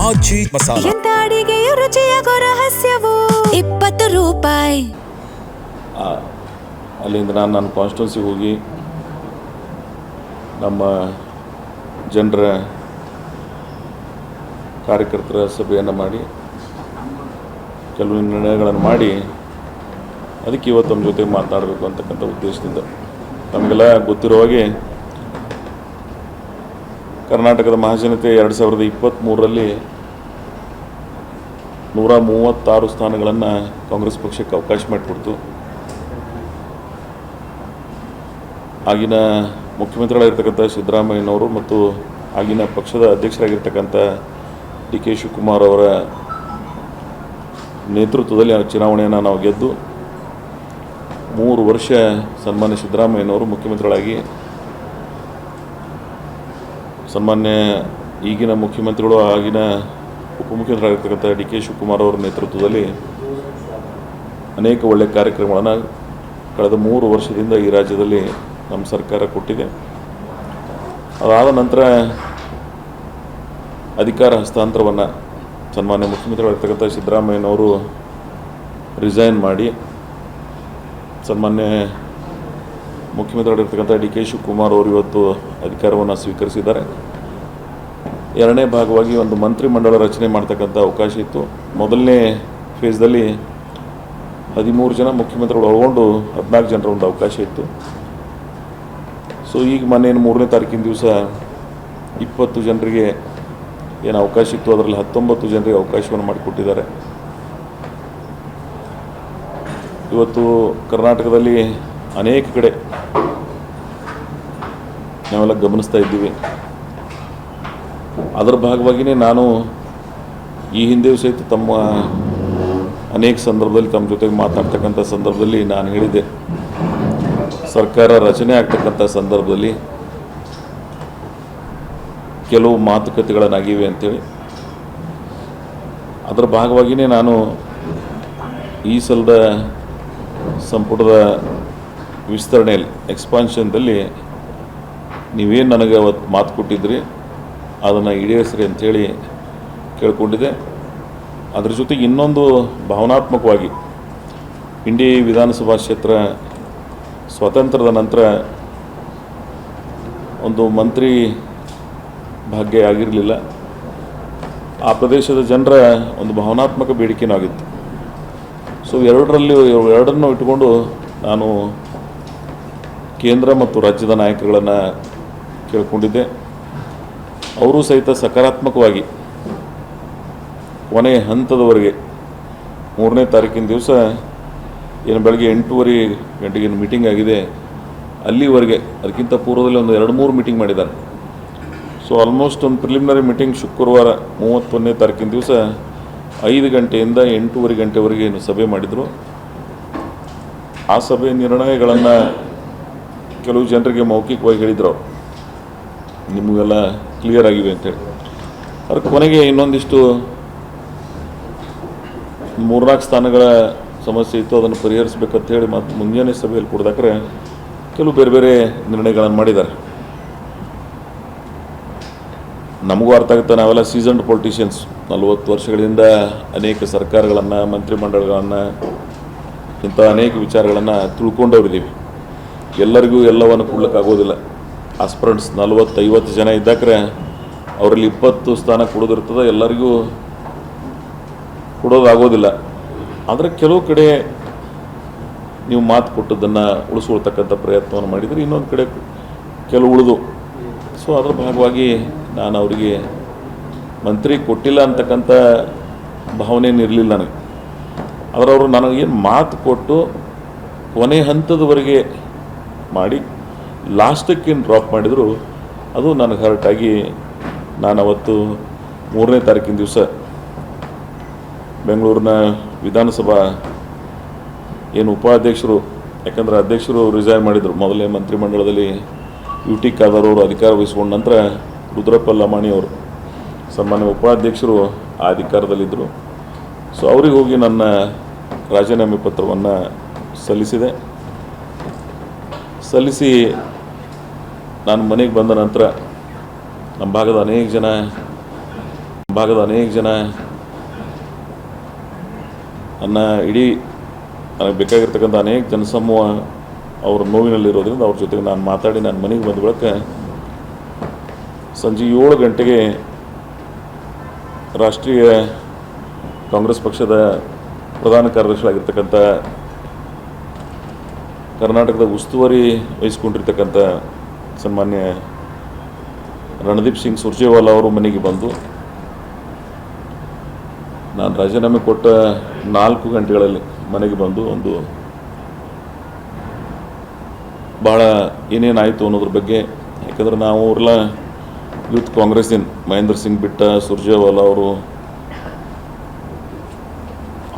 ಆಜಿ ಮಸಾಲ. ಎಂತ ಅಡಿಗೆಯ ರುಚಿಯಾಗೋ ರಹಸ್ಯವು 20 ರೂಪಾಯಿ. ಅಲ್ಲಿಂದ ನಾನು ನನ್ನ ಕಾನ್ಸ್ಟಿಟ್ಯೂನ್ಸಿಗೆ ಹೋಗಿ ನಮ್ಮ ಜನರ ಕಾರ್ಯಕರ್ತರ ಸಭೆಯನ್ನು ಮಾಡಿ ಕೆಲವು ನಿರ್ಣಯಗಳನ್ನು ಮಾಡಿ ಅದಕ್ಕೆ ಇವತ್ತು ನಮ್ಮ ಜೊತೆ ಮಾತನಾಡಬೇಕು ಅಂತಕ್ಕಂಥ ಉದ್ದೇಶದಿಂದ. ನಮಗೆಲ್ಲ ಗೊತ್ತಿರೋ ಹಾಗೆ ಕರ್ನಾಟಕದ ಮಹಾಜನತೆ 2023ರಲ್ಲಿ 136 ಸ್ಥಾನಗಳನ್ನು ಕಾಂಗ್ರೆಸ್ ಪಕ್ಷಕ್ಕೆ ಅವಕಾಶ ಮಾಡಿಕೊಡ್ತು. ಆಗಿನ ಮುಖ್ಯಮಂತ್ರಿಗಳಾಗಿರ್ತಕ್ಕಂಥ ಸಿದ್ದರಾಮಯ್ಯನವರು ಮತ್ತು ಆಗಿನ ಪಕ್ಷದ ಅಧ್ಯಕ್ಷರಾಗಿರ್ತಕ್ಕಂಥ ಡಿ ಕೆ ಶಿವಕುಮಾರ್ ಅವರ ನೇತೃತ್ವದಲ್ಲಿ ಆ ಚುನಾವಣೆಯನ್ನು ನಾವು ಗೆದ್ದು 3 ವರ್ಷ ಸನ್ಮಾನ್ಯ ಸಿದ್ದರಾಮಯ್ಯನವರು ಮುಖ್ಯಮಂತ್ರಿಗಳಾಗಿ ಸನ್ಮಾನ್ಯ ಈಗಿನ ಮುಖ್ಯಮಂತ್ರಿಗಳು ಆಗಿನ ಉಪಮುಖ್ಯಮಂತ್ರಿಗಳಾಗಿರ್ತಕ್ಕಂಥ ಡಿ ಕೆ ಶಿವಕುಮಾರ್ ಅವರ ನೇತೃತ್ವದಲ್ಲಿ ಅನೇಕ ಒಳ್ಳೆಯ ಕಾರ್ಯಕ್ರಮಗಳನ್ನು ಕಳೆದ 3 ವರ್ಷದಿಂದ ಈ ರಾಜ್ಯದಲ್ಲಿ ನಮ್ಮ ಸರ್ಕಾರ ಕೊಟ್ಟಿದೆ. ಅದಾದ ನಂತರ ಅಧಿಕಾರ ಹಸ್ತಾಂತರವನ್ನು ಸನ್ಮಾನ್ಯ ಮುಖ್ಯಮಂತ್ರಿಗಳಾಗಿರ್ತಕ್ಕಂಥ ಸಿದ್ದರಾಮಯ್ಯನವರು ರಿಸೈನ್ ಮಾಡಿ ಸನ್ಮಾನ್ಯ ಮುಖ್ಯಮಂತ್ರಿಗಳಿರ್ತಕ್ಕಂಥ ಡಿ ಕೆ ಶಿವಕುಮಾರ್ ಅವರು ಇವತ್ತು ಅಧಿಕಾರವನ್ನು ಸ್ವೀಕರಿಸಿದ್ದಾರೆ. ಎರಡನೇ ಭಾಗವಾಗಿ ಒಂದು ಮಂತ್ರಿಮಂಡಲ ರಚನೆ ಮಾಡ್ತಕ್ಕಂಥ ಅವಕಾಶ ಇತ್ತು. ಮೊದಲನೇ ಫೇಸ್ದಲ್ಲಿ 13 ಜನ ಮುಖ್ಯಮಂತ್ರಿಗಳು ಒಳಗೊಂಡು 14 ಜನರ ಒಂದು ಅವಕಾಶ ಇತ್ತು. ಸೊ ಈಗ ಮೊನ್ನೆ 3ನೇ ತಾರೀಕಿನ ದಿವಸ 20 ಜನರಿಗೆ ಏನು ಅವಕಾಶ ಇತ್ತು ಅದರಲ್ಲಿ 19 ಜನರಿಗೆ ಅವಕಾಶವನ್ನು ಮಾಡಿಕೊಟ್ಟಿದ್ದಾರೆ. ಇವತ್ತು ಕರ್ನಾಟಕದಲ್ಲಿ ಅನೇಕ ಕಡೆ ನಾವೆಲ್ಲ ಗಮನಿಸ್ತಾ ಇದ್ದೀವಿ. ಅದರ ಭಾಗವಾಗಿಯೇ ನಾನು ಈ ಹಿಂದೆಯೂ ಸಹಿತ ತಮ್ಮ ಅನೇಕ ಸಂದರ್ಭದಲ್ಲಿ ತಮ್ಮ ಜೊತೆಗೆ ಮಾತನಾಡ್ತಕ್ಕಂಥ ಸಂದರ್ಭದಲ್ಲಿ ನಾನು ಹೇಳಿದ್ದೆ, ಸರ್ಕಾರ ರಚನೆ ಆಗ್ತಕ್ಕಂಥ ಸಂದರ್ಭದಲ್ಲಿ ಕೆಲವು ಮಾತುಕತೆಗಳನ್ನಾಗಿವೆ ಅಂಥೇಳಿ. ಅದರ ಭಾಗವಾಗಿಯೇ ನಾನು ಈ ಸಲದ ಸಂಪುಟದ ವಿಸ್ತರಣೆಯಲ್ಲಿ ಎಕ್ಸ್ಪಾನ್ಷನ್ದಲ್ಲಿ ನೀವೇನು ನನಗೆ ಅವತ್ತು ಮಾತು ಕೊಟ್ಟಿದ್ರಿ ಅದನ್ನು ಈಡೇರಿಸ್ರಿ ಅಂಥೇಳಿ ಕೇಳ್ಕೊಂಡಿದ್ದೆ. ಅದ್ರ ಜೊತೆಗೆ ಇನ್ನೊಂದು ಭಾವನಾತ್ಮಕವಾಗಿ ಇಂಡಿ ವಿಧಾನಸಭಾ ಕ್ಷೇತ್ರ ಸ್ವಾತಂತ್ರ್ಯದ ನಂತರ ಒಂದು ಮಂತ್ರಿ ಭಾಗ್ಯ ಆಗಿರಲಿಲ್ಲ. ಆ ಪ್ರದೇಶದ ಜನರ ಒಂದು ಭಾವನಾತ್ಮಕ ಬೇಡಿಕೆನೂ ಆಗಿತ್ತು. ಸೊ ಎರಡನ್ನೂ ಇಟ್ಟುಕೊಂಡು ನಾನು ಕೇಂದ್ರ ಮತ್ತು ರಾಜ್ಯದ ನಾಯಕರುಗಳನ್ನು ಕೇಳ್ಕೊಂಡಿದ್ದೆ. ಅವರು ಸಹಿತ ಸಕಾರಾತ್ಮಕವಾಗಿ ಕೊನೆಯ ಹಂತದವರೆಗೆ 3ನೇ ತಾರೀಕಿನ ದಿವಸ ಏನು ಬೆಳಗ್ಗೆ 8:30 ಗಂಟೆಗೆ ಮೀಟಿಂಗ್ ಆಗಿದೆ, ಅಲ್ಲಿವರೆಗೆ ಅದಕ್ಕಿಂತ ಪೂರ್ವದಲ್ಲಿ ಒಂದು 2-3 ಮೀಟಿಂಗ್ ಮಾಡಿದ್ದಾರೆ. ಸೊ ಆಲ್ಮೋಸ್ಟ್ ಒಂದು ಪ್ರಿಲಿಮಿನರಿ ಮೀಟಿಂಗ್ ಶುಕ್ರವಾರ 31ನೇ ತಾರೀಕಿನ ದಿವಸ 5 ಗಂಟೆಯಿಂದ 8:30 ಗಂಟೆವರೆಗೆ ಏನು ಸಭೆ ಮಾಡಿದರು. ಆ ಸಭೆ ನಿರ್ಣಯಗಳನ್ನು ಕೆಲವು ಜನರಿಗೆ ಮೌಖಿಕವಾಗಿ ಹೇಳಿದ್ರು, ನಿಮಗೆಲ್ಲ ಕ್ಲಿಯರ್ ಆಗಿವೆ ಅಂತೇಳಿ. ಅದ್ರ ಕೊನೆಗೆ ಇನ್ನೊಂದಿಷ್ಟು 3-4 ಸ್ಥಾನಗಳ ಸಮಸ್ಯೆ ಇತ್ತು, ಅದನ್ನು ಪರಿಹರಿಸಬೇಕಂತ ಹೇಳಿ ಮತ್ತು ಮುಂಜಾನೆ ಸಭೆಯಲ್ಲಿ ಕೊಡ್ದಾಕ್ರೆ ಕೆಲವು ಬೇರೆ ಬೇರೆ ನಿರ್ಣಯಗಳನ್ನು ಮಾಡಿದ್ದಾರೆ. ನಮಗೂ ಅರ್ಥ ಆಗುತ್ತೆ, ನಾವೆಲ್ಲ ಸೀಸನ್ಡ್ ಪೊಲಿಟಿಷಿಯನ್ಸ್, 40 ವರ್ಷಗಳಿಂದ ಅನೇಕ ಸರ್ಕಾರಗಳನ್ನು, ಮಂತ್ರಿಮಂಡಲಗಳನ್ನು, ಇಂಥ ಅನೇಕ ವಿಚಾರಗಳನ್ನು ತಿಳ್ಕೊಂಡವರಿದ್ದೀವಿ. ಎಲ್ಲರಿಗೂ ಎಲ್ಲವನ್ನು ಕೊಡ್ಲಿಕ್ಕಾಗೋದಿಲ್ಲ. ಆಸ್ಪಿರೆಂಟ್ಸ್ 40-50 ಜನ ಇದ್ದಾಕ್ರೆ ಅವರಲ್ಲಿ 20 ಸ್ಥಾನ ಕೊಡೋದಿರ್ತದೆ, ಎಲ್ಲರಿಗೂ ಕೊಡೋದಾಗೋದಿಲ್ಲ. ಆದರೆ ಕೆಲವು ಕಡೆ ನೀವು ಮಾತು ಕೊಟ್ಟದ್ದನ್ನು ಉಳಿಸ್ಕೊಳ್ತಕ್ಕಂಥ ಪ್ರಯತ್ನವನ್ನು ಮಾಡಿದರೆ, ಇನ್ನೊಂದು ಕಡೆ ಕೆಲವು ಉಳಿದು. ಸೊ ಅದರ ಭಾಗವಾಗಿ ನಾನು ಅವರಿಗೆ ಮಂತ್ರಿ ಕೊಟ್ಟಿಲ್ಲ ಅಂತಕ್ಕಂಥ ಭಾವನೆಯೂ ಇರಲಿಲ್ಲ ನನಗೆ. ಆದರೆ ಅವರು ನನಗೇನು ಮಾತು ಕೊಟ್ಟು ಕೊನೆ ಹಂತದವರೆಗೆ ಮಾಡಿ ಲಾಸ್ಟಕ್ಕೇನು ಡ್ರಾಪ್ ಮಾಡಿದರು ಅದು ನನಗೆ ಹರ್ಟಾಗಿ ನಾನು ಅವತ್ತು 3ನೇ ತಾರೀಕಿನ ದಿವಸ ಬೆಂಗಳೂರಿನ ವಿಧಾನಸಭಾ ಏನು ಉಪಾಧ್ಯಕ್ಷರು, ಯಾಕಂದರೆ ಅಧ್ಯಕ್ಷರು ರಿಸೈನ್ ಮಾಡಿದರು ಮೊದಲೇ ಮಂತ್ರಿಮಂಡಲದಲ್ಲಿ, ಯು ಟಿ ಖಾದರ್ ಅವರು ಅಧಿಕಾರ ವಹಿಸ್ಕೊಂಡ ನಂತರ ರುದ್ರಪ್ಪ ಲಮಾಣಿ ಅವರು ಸನ್ಮಾನ್ಯ ಉಪಾಧ್ಯಕ್ಷರು ಆ ಅಧಿಕಾರದಲ್ಲಿದ್ದರು. ಸೊ ಅವ್ರಿಗೆ ಹೋಗಿ ನನ್ನ ರಾಜೀನಾಮೆ ಪತ್ರವನ್ನು ಸಲ್ಲಿಸಿ ನಾನು ಮನೆಗೆ ಬಂದ ನಂತರ ನಮ್ಮ ಭಾಗದ ಅನೇಕ ಜನ ಭಾಗದ ಅನೇಕ ಜನ ನನ್ನ ಇಡೀ ನನಗೆ ಬೇಕಾಗಿರ್ತಕ್ಕಂಥ ಅನೇಕ ಜನಸಮೂಹ ಅವ್ರ ನೋವಿನಲ್ಲಿರೋದ್ರಿಂದ ಅವ್ರ ಜೊತೆಗೆ ನಾನು ಮಾತಾಡಿ ನನ್ನ ಮನೆಗೆ ಬಂದ ಬಳಿಕ ಸಂಜೆ 7 ಗಂಟೆಗೆ ರಾಷ್ಟ್ರೀಯ ಕಾಂಗ್ರೆಸ್ ಪಕ್ಷದ ಪ್ರಧಾನ ಕಾರ್ಯದರ್ಶಿಯಾಗಿರ್ತಕ್ಕಂಥ ಕರ್ನಾಟಕದ ಉಸ್ತುವಾರಿ ವಹಿಸ್ಕೊಂಡಿರ್ತಕ್ಕಂಥ ಸನ್ಮಾನ್ಯ ರಣದೀಪ್ ಸಿಂಗ್ ಸುರ್ಜೇವಾಲಾ ಅವರು ಮನೆಗೆ ಬಂದು ನಾನು ರಾಜೀನಾಮೆ ಕೊಟ್ಟ 4 ಗಂಟೆಗಳಲ್ಲಿ ಮನೆಗೆ ಬಂದು ಒಂದು ಭಾಳ ಏನೇನಾಯಿತು ಅನ್ನೋದ್ರ ಬಗ್ಗೆ, ಯಾಕಂದ್ರೆ ನಾವು ಅವರೆಲ್ಲ ಯೂತ್ ಕಾಂಗ್ರೆಸ್ಸಿನ ಮಹೇಂದ್ರ ಸಿಂಗ್ ಬಿಟ್ಟ ಸುರ್ಜೇವಾಲಾ ಅವರು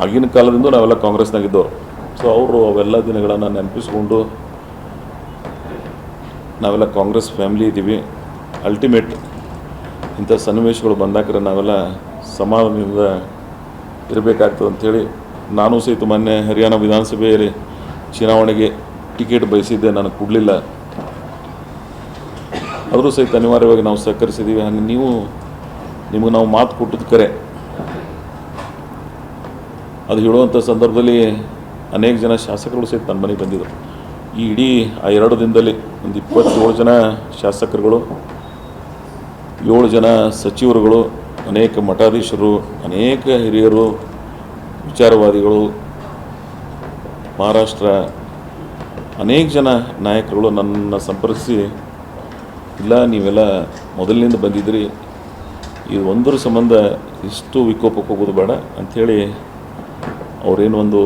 ಆಗಿನ ಕಾಲದಿಂದ ನಾವೆಲ್ಲ ಕಾಂಗ್ರೆಸ್ನಾಗಿದ್ದವರು. ಸೊ ಅವರು ಅವೆಲ್ಲ ದಿನಗಳನ್ನು ನೆನಪಿಸ್ಕೊಂಡು ನಾವೆಲ್ಲ ಕಾಂಗ್ರೆಸ್ ಫ್ಯಾಮಿಲಿ ಇದ್ದೀವಿ. ಅಲ್ಟಿಮೇಟ್ ಇಂಥ ಸನ್ನಿವೇಶಗಳು ಬಂದಾಕ್ರೆ ನಾವೆಲ್ಲ ಸಮಾಧಾನದಿಂದ ಇರಬೇಕಾಗ್ತದೆ ಅಂಥೇಳಿ ನಾನು ಸಹಿತ ಮೊನ್ನೆ ಹರಿಯಾಣ ವಿಧಾನಸಭೆಯಲ್ಲಿ ಚುನಾವಣೆಗೆ ಟಿಕೆಟ್ ಬಯಸಿದ್ದೆ, ನನಗೆ ಕೊಡಲಿಲ್ಲ. ಆದರೂ ಸಹಿತ ಅನಿವಾರ್ಯವಾಗಿ ನಾವು ಸಹಕರಿಸಿದ್ದೀವಿ. ಹಾಗೆ ನಿಮಗೆ ನಾವು ಮಾತು ಕೊಟ್ಟದ್ದು ಕರೆ. ಅದು ಹೇಳುವಂಥ ಸಂದರ್ಭದಲ್ಲಿ ಅನೇಕ ಜನ ಶಾಸಕರು ಸಹಿತ ನನ್ನ ಮನೆಗೆ ಬಂದಿದ್ದರು. ಈ ಇಡೀ ಆ 2 ದಿನದಲ್ಲಿ ಒಂದು 27 ಜನ ಶಾಸಕರುಗಳು, 7 ಜನ ಸಚಿವರುಗಳು, ಅನೇಕ ಮಠಾಧೀಶರು, ಅನೇಕ ಹಿರಿಯರು, ವಿಚಾರವಾದಿಗಳು, ಮಹಾರಾಷ್ಟ್ರ ಅನೇಕ ಜನ ನಾಯಕರುಗಳು ನನ್ನ ಸಂಪರ್ಕಿಸಿ, ಇಲ್ಲ ನೀವೆಲ್ಲ ಮೊದಲಿನಿಂದ ಬಂದಿದ್ರಿ, ಇದು ಒಂದರ ಸಂಬಂಧ ಇಷ್ಟು ವಿಕೋಪಕ್ಕೆ ಹೋಗೋದು ಬೇಡ ಅಂಥೇಳಿ ಅವರೇನು ಒಂದು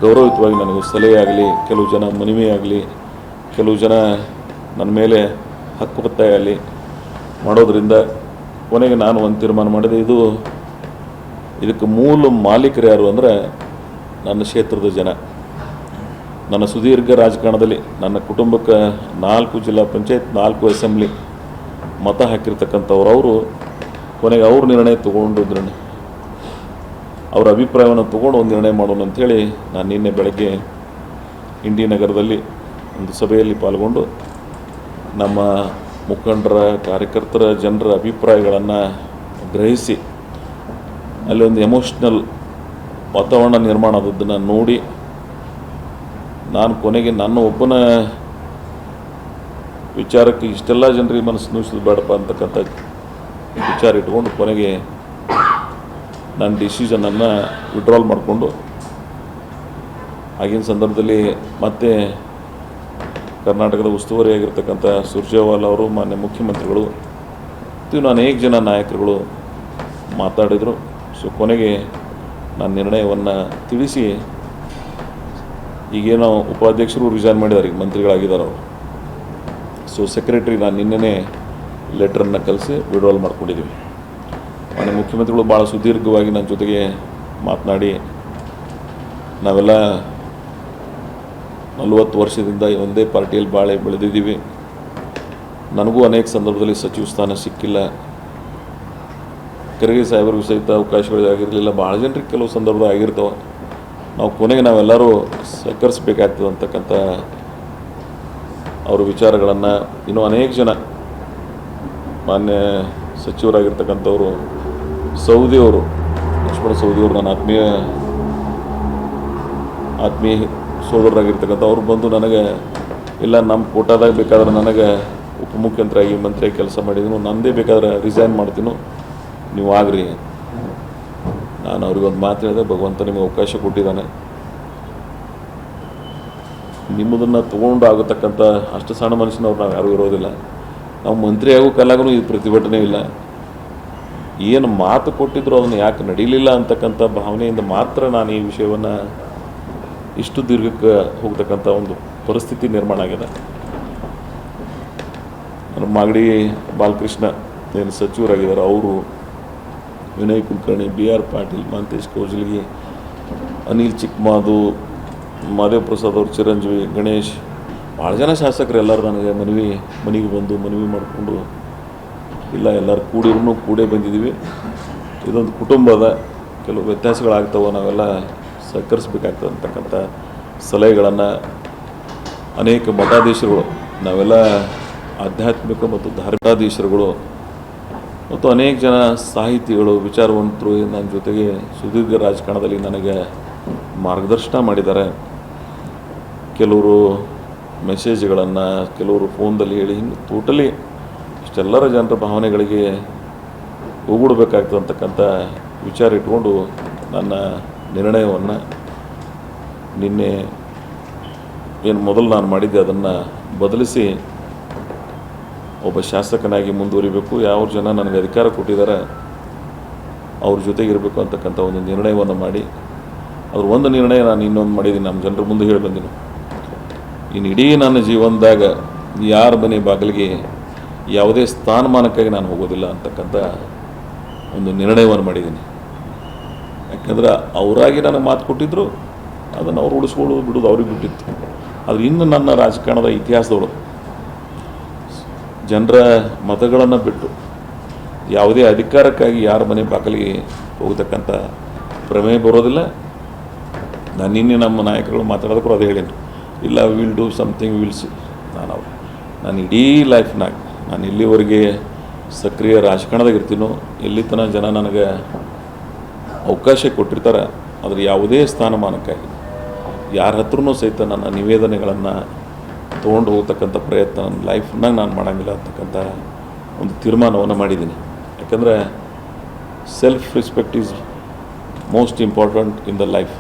ಗೌರವಯುತವಾಗಿ ನನಗೆ ಸಲಹೆ ಆಗಲಿ, ಕೆಲವು ಜನ ಮನವಿ ಆಗಲಿ, ಕೆಲವು ಜನ ನನ್ನ ಮೇಲೆ ಹಕ್ಕುಪತ್ತಾಯ ಆಗಲಿ ಮಾಡೋದರಿಂದ ಕೊನೆಗೆ ನಾನು ಒಂದು ತೀರ್ಮಾನ ಮಾಡಿದೆ. ಇದಕ್ಕೆ ಮೂಲ ಮಾಲೀಕರು ಯಾರು ಅಂದರೆ ನನ್ನ ಕ್ಷೇತ್ರದ ಜನ. ನನ್ನ ಸುದೀರ್ಘ ರಾಜಕಾರಣದಲ್ಲಿ ನನ್ನ ಕುಟುಂಬಕ್ಕೆ 4 ಜಿಲ್ಲಾ ಪಂಚಾಯತ್, 4 ಅಸೆಂಬ್ಲಿ ಮತ ಹಾಕಿರ್ತಕ್ಕಂಥವ್ರು. ಅವರು ಕೊನೆಗೆ ಅವ್ರ ನಿರ್ಣಯ ತೊಗೊಂಡಿದ್ರು, ಅವರ ಅಭಿಪ್ರಾಯವನ್ನು ತೊಗೊಂಡು ಒಂದು ನಿರ್ಣಯ ಮಾಡೋಣ ಅಂಥೇಳಿ ನಾನು ನಿನ್ನೆ ಬೆಳಗ್ಗೆ ಇಂಡಿ ನಗರದಲ್ಲಿ ಒಂದು ಸಭೆಯಲ್ಲಿ ಪಾಲ್ಗೊಂಡು ನಮ್ಮ ಮುಖಂಡರ, ಕಾರ್ಯಕರ್ತರ, ಜನರ ಅಭಿಪ್ರಾಯಗಳನ್ನು ಗ್ರಹಿಸಿ ಅಲ್ಲಿ ಒಂದು ಎಮೋಷ್ನಲ್ ವಾತಾವರಣ ನಿರ್ಮಾಣ ಆದದ್ದನ್ನು ನೋಡಿ ನಾನು ಕೊನೆಗೆ ನನ್ನ ಒಬ್ಬನ ವಿಚಾರಕ್ಕೆ ಇಷ್ಟೆಲ್ಲ ಜನರಿಗೆ ಮನಸ್ಸು ನೋಯಿಸೋದು ಬೇಡಪ್ಪ ಅಂತಕ್ಕಂಥ ವಿಚಾರ ಇಟ್ಕೊಂಡು ಕೊನೆಗೆ ನನ್ನ ಡಿಸಿಷನನ್ನು ವಿಡ್ರಾಲ್ ಮಾಡಿಕೊಂಡು ಆಗಿನ ಸಂದರ್ಭದಲ್ಲಿ ಮತ್ತೆ ಕರ್ನಾಟಕದ ಉಸ್ತುವಾರಿಯಾಗಿರ್ತಕ್ಕಂಥ ಸುರ್ಜೇವಾಲಾ ಅವರು, ಮಾನ್ಯ ಮುಖ್ಯಮಂತ್ರಿಗಳು, ಇನ್ನು ಅನೇಕ ಜನ ನಾಯಕರುಗಳು ಮಾತಾಡಿದರು. ಸೊ ಕೊನೆಗೆ ನಾನು ನಿರ್ಣಯವನ್ನು ತಿಳಿಸಿ, ಈಗೇನೋ ಉಪಾಧ್ಯಕ್ಷರು ರಿಸೈನ್ ಮಾಡಿದ್ದಾರೆ, ಈಗ ಮಂತ್ರಿಗಳಾಗಿದ್ದಾರೆ ಅವರು. ಸೊ ಸೆಕ್ರೆಟರಿ ನಾನು ನಿನ್ನೆನೇ ಲೆಟ್ರನ್ನು ಕಳಿಸಿ ವಿಡ್ರಾಲ್ ಮಾಡ್ಕೊಂಡಿದ್ದೀವಿ. ಮಾನ್ಯ ಮುಖ್ಯಮಂತ್ರಿಗಳು ಭಾಳ ಸುದೀರ್ಘವಾಗಿ ನನ್ನ ಜೊತೆಗೆ ಮಾತನಾಡಿ, ನಾವೆಲ್ಲ 40 ವರ್ಷದಿಂದ ಒಂದೇ ಪಾರ್ಟಿಯಲ್ಲಿ ಬಾಳೆ ಬೆಳೆದಿದ್ದೀವಿ, ನನಗೂ ಅನೇಕ ಸಂದರ್ಭದಲ್ಲಿ ಸಚಿವ ಸ್ಥಾನ ಸಿಕ್ಕಿಲ್ಲ, ಖರ್ಗೆ ಸಾಹೇಬರಿಗೂ ಸಹಿತ ಅವಕಾಶಗಳು ಆಗಿರಲಿಲ್ಲ, ಭಾಳ ಜನರಿಗೆ ಕೆಲವು ಸಂದರ್ಭ ಆಗಿರ್ತವೆ, ನಾವು ಕೊನೆಗೆ ನಾವೆಲ್ಲರೂ ಸಹಕರಿಸಬೇಕಾಗ್ತದೆ ಅಂತಕ್ಕಂಥ ಅವ್ರ ವಿಚಾರಗಳನ್ನು ಇನ್ನೂ ಅನೇಕ ಜನ ಮಾನ್ಯ ಸಚಿವರಾಗಿರ್ತಕ್ಕಂಥವರು, ಸೌದಿಯವರು, ಲಕ್ಷ್ಮಣ ಸೌದಿಯವರು ನನ್ನ ಆತ್ಮೀಯ ಸೋದರರಾಗಿರ್ತಕ್ಕಂಥ ಅವ್ರು ಬಂದು ನನಗೆ, ಇಲ್ಲ ನಮ್ಮ ಕೋಟಾದಾಗ ಬೇಕಾದ್ರೆ ನನಗೆ ಉಪಮುಖ್ಯಮಂತ್ರಿಯಾಗಿ ಮಂತ್ರಿಯಾಗಿ ಕೆಲಸ ಮಾಡಿದ್ದೀನಿ, ನಂದೇ ಬೇಕಾದ್ರೆ ರಿಸೈನ್ ಮಾಡ್ತೀನಿ, ನೀವು ಆಗ್ರಿ. ನಾನು ಅವ್ರಿಗೊಂದು ಮಾತು ಹೇಳಿದೆ, ಭಗವಂತ ನಿಮಗೆ ಅವಕಾಶ ಕೊಟ್ಟಿದ್ದಾನೆ, ನಿಮ್ಮದನ್ನು ತೊಗೊಂಡು ಆಗತಕ್ಕಂಥ ಅಷ್ಟು ಸಣ್ಣ ಮನುಷ್ಯನವ್ರು ನಾವು ಯಾರೂ ಇರೋದಿಲ್ಲ, ನಾವು ಮಂತ್ರಿ ಆಗೋ ಕಾಲಾಗೂ ಇದು ಪ್ರತಿಭಟನೆ ಇಲ್ಲ, ಏನು ಮಾತು ಕೊಟ್ಟಿದ್ರು ಅದನ್ನು ಯಾಕೆ ನಡೀಲಿಲ್ಲ ಅಂತಕ್ಕಂಥ ಭಾವನೆಯಿಂದ ಮಾತ್ರ ನಾನು ಈ ವಿಷಯವನ್ನು ಇಷ್ಟು ದೀರ್ಘಕ್ಕೆ ಹೋಗ್ತಕ್ಕಂಥ ಒಂದು ಪರಿಸ್ಥಿತಿ ನಿರ್ಮಾಣ ಆಗಿದೆ. ನಮ್ಮ ಮಾಗಡಿ ಬಾಲಕೃಷ್ಣ ಏನು ಸಚಿವರಾಗಿದ್ದಾರೆ ಅವರು, ವಿನಯ್ ಕುಲಕರ್ಣಿ, BR ಪಾಟೀಲ್, ಮಹಂತೇಶ್ ಕೌಜಲ್ಗಿ, ಅನಿಲ್ ಚಿಕ್ಕಮಾದು, ಮಾದೇವ್ ಪ್ರಸಾದ್ ಅವರು, ಚಿರಂಜೀವಿ, ಗಣೇಶ್, ಭಾಳ ಜನ ಶಾಸಕರು ಎಲ್ಲರೂ ನನಗೆ ಮನೆಗೆ ಬಂದು ಮನವಿ ಮಾಡಿಕೊಂಡು, ಇಲ್ಲ ಎಲ್ಲರೂ ಕೂಡೇ ಬಂದಿದ್ದೀವಿ, ಇದೊಂದು ಕುಟುಂಬದ ಕೆಲವು ವ್ಯತ್ಯಾಸಗಳಾಗ್ತವೆ, ನಾವೆಲ್ಲ ಸಹಕರಿಸಬೇಕಾಗ್ತದೆ ಅಂತಕ್ಕಂಥ ಸಲಹೆಗಳನ್ನು ಅನೇಕ ಮಠಾಧೀಶರುಗಳು, ನಾವೆಲ್ಲ ಆಧ್ಯಾತ್ಮಿಕ ಮತ್ತು ಧಾರ್ಮಿಕಾಧೀಶರುಗಳು ಮತ್ತು ಅನೇಕ ಜನ ಸಾಹಿತಿಗಳು ವಿಚಾರವಂತರು ನನ್ನ ಜೊತೆಗೆ ಸುದೀರ್ಘ ರಾಜಕಾರಣದಲ್ಲಿ ನನಗೆ ಮಾರ್ಗದರ್ಶನ ಮಾಡಿದ್ದಾರೆ. ಕೆಲವರು ಮೆಸೇಜ್ಗಳನ್ನು, ಕೆಲವರು ಫೋನ್ದಲ್ಲಿ ಹೇಳಿ, ಹಿಂಗೆ ಟೋಟಲಿ ಇಷ್ಟೆಲ್ಲರ ಜನರ ಭಾವನೆಗಳಿಗೆ ಹೋಗ್ಬಿಡ್ಬೇಕಾಗ್ತದೆ ಅಂತಕ್ಕಂಥ ವಿಚಾರ ಇಟ್ಕೊಂಡು ನನ್ನ ನಿರ್ಣಯವನ್ನು ನಿನ್ನೆ ಏನು ಮೊದಲು ನಾನು ಮಾಡಿದ್ದೆ ಅದನ್ನು ಬದಲಿಸಿ ಒಬ್ಬ ಶಾಸಕನಾಗಿ ಮುಂದುವರಿಬೇಕು, ಯಾವ ಜನ ನನಗೆ ಅಧಿಕಾರ ಕೊಟ್ಟಿದ್ದಾರೆ ಅವ್ರ ಜೊತೆಗೆ ಇರಬೇಕು ಅಂತಕ್ಕಂಥ ಒಂದು ನಿರ್ಣಯವನ್ನು ಮಾಡಿ, ಅದ್ರ ಒಂದು ನಿರ್ಣಯ ನಾನು ಇನ್ನೊಂದು ಮಾಡಿದ್ದೀನಿ, ನಮ್ಮ ಜನರ ಮುಂದೆ ಹೇಳಿ ಬಂದೀನಿ. ಇನ್ನು ಇಡೀ ನನ್ನ ಜೀವನದಾಗ ಯಾರ ಮನೆ ಬಾಗಿಲಿಗೆ ಯಾವುದೇ ಸ್ಥಾನಮಾನಕ್ಕಾಗಿ ನಾನು ಹೋಗೋದಿಲ್ಲ ಅಂತಕ್ಕಂಥ ಒಂದು ನಿರ್ಣಯವನ್ನು ಮಾಡಿದ್ದೀನಿ. ಯಾಕಂದ್ರೆ ಅವರಾಗಿ ನನಗೆ ಮಾತು ಕೊಟ್ಟಿದ್ದರು, ಅದನ್ನು ಅವ್ರು ಉಳಿಸ್ಕೊಳ್ಳೋದು ಬಿಡೋದು ಅವ್ರಿಗೆ ಬಿಟ್ಟಿತ್ತು. ಆದರೆ ಇನ್ನು ನನ್ನ ರಾಜಕಾರಣದ ಇತಿಹಾಸದೊಳಗೆ ಜನರ ಮತಗಳನ್ನು ಬಿಟ್ಟು ಯಾವುದೇ ಅಧಿಕಾರಕ್ಕಾಗಿ ಯಾರ ಮನೆ ಬಾಗಿಲಿಗೆ ಹೋಗ್ತಕ್ಕಂಥ ಪ್ರಮೇಯ ಬರೋದಿಲ್ಲ. ನಾನು ನಿನ್ನೆ ನಮ್ಮ ನಾಯಕರುಗಳು ಮಾತಾಡೋದಕ್ಕೂ ಅದೇ ಹೇಳೀನಿ, ಇಲ್ಲ will do something will see. ನಾನು ಇಡೀ ಲೈಫ್ನಾಗ ನಾನು ಇಲ್ಲಿವರೆಗೆ ಸಕ್ರಿಯ ರಾಜಕಾರಣದಾಗ ಇರ್ತೀನೋ, ಎಲ್ಲಿ ತನಕ ಜನ ನನಗೆ ಅವಕಾಶ ಕೊಟ್ಟಿರ್ತಾರೆ, ಆದರೆ ಯಾವುದೇ ಸ್ಥಾನಮಾನಕ್ಕಾಗಿ ಯಾರ ಹತ್ರನೂ ಸಹಿತ ನನ್ನ ನಿವೇದನೆಗಳನ್ನು ತೊಗೊಂಡು ಹೋಗ್ತಕ್ಕಂಥ ಪ್ರಯತ್ನ ನನ್ನ ಲೈಫ್ನಾಗ ನಾನು ಮಾಡೋಂಗಿಲ್ಲ ಅಂತಕ್ಕಂಥ ಒಂದು ತೀರ್ಮಾನವನ್ನು ಮಾಡಿದ್ದೀನಿ. ಯಾಕಂದರೆ self respect is most important in the life.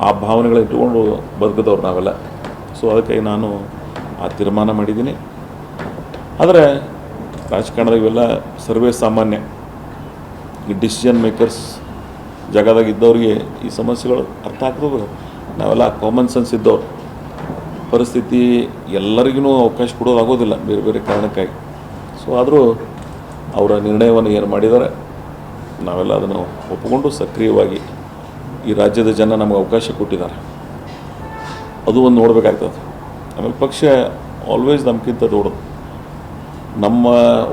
ಆ ಭಾವನೆಗಳನ್ನ ಇಟ್ಕೊಂಡು ಬದುಕಿದವ್ರು ನಾವೆಲ್ಲ. ಸೊ ಅದಕ್ಕಾಗಿ ನಾನು ಆ ತೀರ್ಮಾನ ಮಾಡಿದ್ದೀನಿ. ಆದರೆ ರಾಜಕಾರಣದಾಗ ಇವೆಲ್ಲ ಸರ್ವೇ ಸಾಮಾನ್ಯ. ಈ ಡಿಸಿಷನ್ ಮೇಕರ್ಸ್ ಜಾಗದಾಗ ಇದ್ದವ್ರಿಗೆ ಈ ಸಮಸ್ಯೆಗಳು ಅರ್ಥ ಆಗ್ತದೆ. ನಾವೆಲ್ಲ ಕಾಮನ್ ಸೆನ್ಸ್ ಇದ್ದವ್ರು. ಪರಿಸ್ಥಿತಿ ಎಲ್ಲರಿಗೂ ಅವಕಾಶ ಕೊಡೋದಾಗೋದಿಲ್ಲ ಬೇರೆ ಬೇರೆ ಕಾರಣಕ್ಕಾಗಿ. ಸೊ ಆದರೂ ಅವರ ನಿರ್ಣಯವನ್ನು ಏನು ಮಾಡಿದ್ದಾರೆ ನಾವೆಲ್ಲ ಅದನ್ನು ಒಪ್ಪಿಕೊಂಡು ಸಕ್ರಿಯವಾಗಿ ಈ ರಾಜ್ಯದ ಜನ ನಮಗೆ ಅವಕಾಶ ಕೊಟ್ಟಿದ್ದಾರೆ, ಅದು ಒಂದು ನೋಡಬೇಕಾಗ್ತದೆ. ಆಮೇಲೆ ಪಕ್ಷ ಆಲ್ವೇಸ್ ನಮಗಿಂತ ದೊಡ್ಡದು, ನಮ್ಮ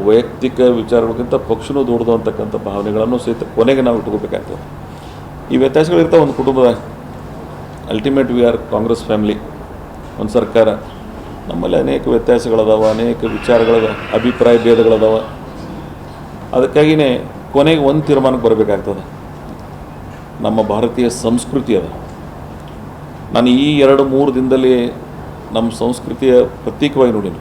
ವೈಯಕ್ತಿಕ ವಿಚಾರಗಳಿಗಿಂತ ಪಕ್ಷನೂ ದೊಡ್ಡದು ಅಂತಕ್ಕಂಥ ಭಾವನೆಗಳನ್ನು ಸಹಿತ ಕೊನೆಗೆ ನಾವು ಇಟ್ಕೋಬೇಕಾಗ್ತದೆ. ಈ ವ್ಯತ್ಯಾಸಗಳಿರ್ತಾವೆ ಒಂದು ಕುಟುಂಬದ. Ultimate we are Congress family, ಒಂದು ಸರ್ಕಾರ. ನಮ್ಮಲ್ಲಿ ಅನೇಕ ವ್ಯತ್ಯಾಸಗಳದಾವ, ಅನೇಕ ವಿಚಾರಗಳ ಅಭಿಪ್ರಾಯ ಭೇದಗಳದಾವ. ಅದಕ್ಕಾಗಿಯೇ ಕೊನೆಗೆ ಒಂದು ತೀರ್ಮಾನಕ್ಕೆ ಬರಬೇಕಾಗ್ತದೆ. ನಮ್ಮ ಭಾರತೀಯ ಸಂಸ್ಕೃತಿ ಅದ. ನಾನು ಈ 2-3 ದಿನದಲ್ಲಿ ನಮ್ಮ ಸಂಸ್ಕೃತಿಯ ಪ್ರತೀಕವಾಗಿ ನೋಡೀನಿ.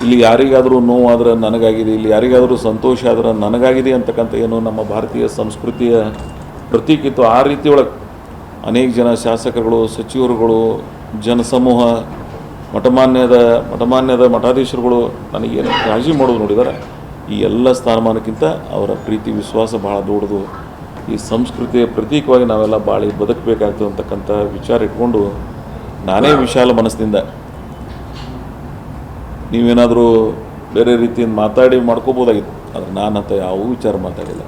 ಇಲ್ಲಿ ಯಾರಿಗಾದರೂ ನೋವಾದ್ರೆ ನನಗಾಗಿದೆ, ಇಲ್ಲಿ ಯಾರಿಗಾದರೂ ಸಂತೋಷ ಆದ್ರೆ ನನಗಾಗಿದೆ ಅಂತಕ್ಕಂಥ ಏನು ನಮ್ಮ ಭಾರತೀಯ ಸಂಸ್ಕೃತಿಯ ಪ್ರತೀಕಿತ್ತು. ಆ ರೀತಿಯೊಳಗೆ ಅನೇಕ ಜನ ಶಾಸಕರುಗಳು, ಸಚಿವರುಗಳು, ಜನಸಮೂಹ, ಮಠಮಾನ್ಯದ ಮಠಾಧೀಶರುಗಳು ನನಗೇನು ಕಾಳಜಿ ಮಾಡೋದು ನೋಡಿದ್ದಾರೆ. ಈ ಎಲ್ಲ ಸ್ಥಾನಮಾನಕ್ಕಿಂತ ಅವರ ಪ್ರೀತಿ ವಿಶ್ವಾಸ ಭಾಳ ದೊಡ್ಡದು. ಈ ಸಂಸ್ಕೃತಿಯ ಪ್ರತೀಕವಾಗಿ ನಾವೆಲ್ಲ ಬಾಳಿ ಬದುಕಬೇಕಾಗ್ತದೆ ಅಂತಕ್ಕಂಥ ವಿಚಾರ ಇಟ್ಕೊಂಡು ನಾನೇ ವಿಶಾಲ ಮನಸ್ಸಿನಿಂದ, ನೀವೇನಾದರೂ ಬೇರೆ ರೀತಿಯಿಂದ ಮಾಡ್ಕೋಬೋದಾಗಿತ್ತು, ಆದರೆ ನಾನಂತ ಯಾವ ವಿಚಾರ ಮಾತಾಡಿಲ್ಲ.